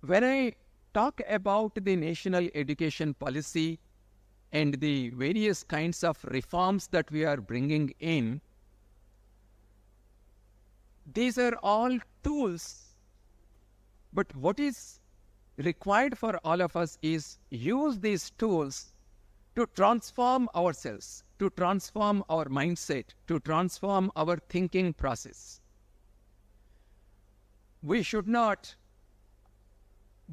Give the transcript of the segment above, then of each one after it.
when I talk about the national education policy and the various kinds of reforms that we are bringing in, these are all tools. But what is required for all of us is use these tools to transform ourselves, to transform our mindset, to transform our thinking process. We should not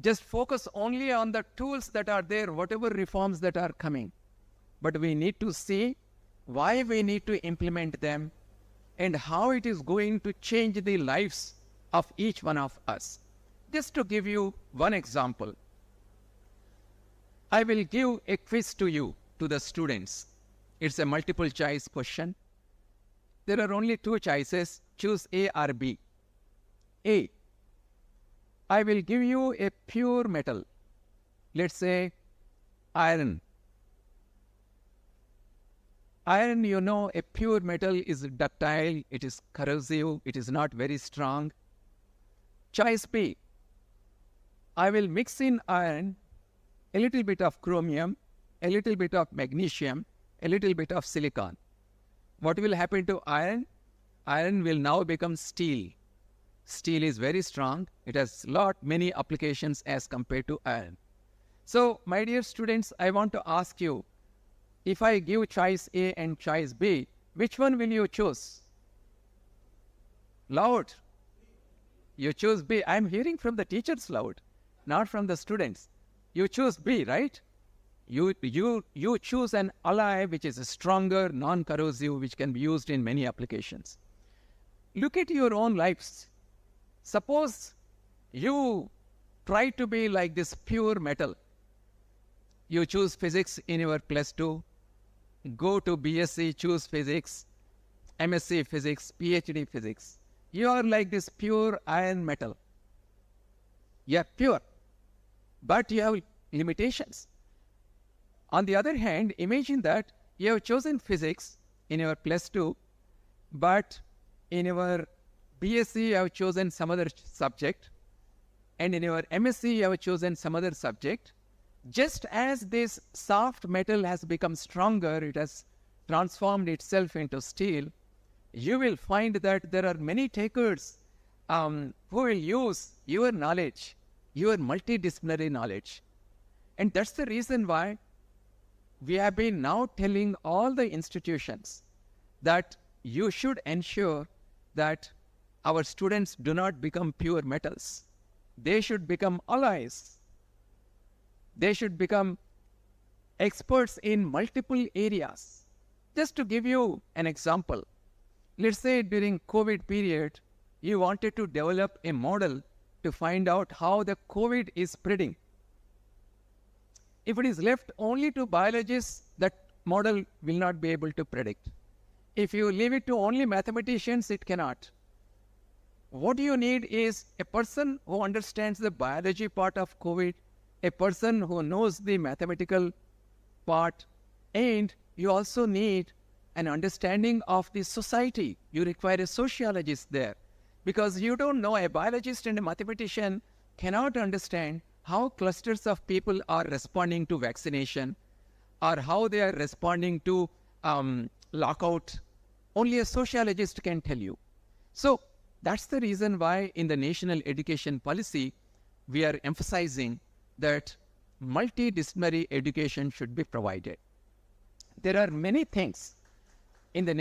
just focus only on the tools that are there, whatever reforms that are coming, but we need to see why we need to implement them and how it is going to change the lives of each one of us. Just to give you one example, I will give a quiz to you, to the students. It's a multiple choice question. There are only two choices. Choose A or B. A, I will give you a pure metal. Let's say iron. Iron, you know, a pure metal is ductile, it is corrosive, it is not very strong. Choice B, I will mix in iron a little bit of chromium, a little bit of magnesium, a little bit of silicon. What will happen to iron? Iron will now become steel. Steel is very strong. It has many applications as compared to iron. So, my dear students, I want to ask you, if I give choice A and choice B, which one will you choose? Loud. You choose B. I am hearing from the teachers loud, not from the students. You choose B, right? You choose an alloy which is stronger, non-corrosive, which can be used in many applications. Look at your own lives. Suppose you try to be like this pure metal. You choose physics in your +2, go to BSc, choose physics, MSc physics, PhD physics. You are like this pure iron metal. You are pure, but you have limitations. On the other hand, imagine that you have chosen physics in your +2, but in your BSc you have chosen some other subject, and in your MSc you have chosen some other subject. Just as this soft metal has become stronger, it has transformed itself into steel, you will find that there are many takers who will use your knowledge, your multidisciplinary knowledge. And that's the reason why we have been now telling all the institutions that you should ensure that our students do not become pure metals. They should become allies. They should become experts in multiple areas. Just to give you an example, let's say during COVID period, you wanted to develop a model to find out how the COVID is spreading. If it is left only to biologists, that model will not be able to predict. If you leave it to only mathematicians, it cannot. What you need is a person who understands the biology part of COVID, a person who knows the mathematical part, and you also need an understanding of the society. You require a sociologist there, because you don't know, a biologist and a mathematician cannot understand how clusters of people are responding to vaccination or how they are responding to lockout. Only a sociologist can tell you. So that's the reason why in the national education policy, we are emphasizing that multidisciplinary education should be provided. There are many things in the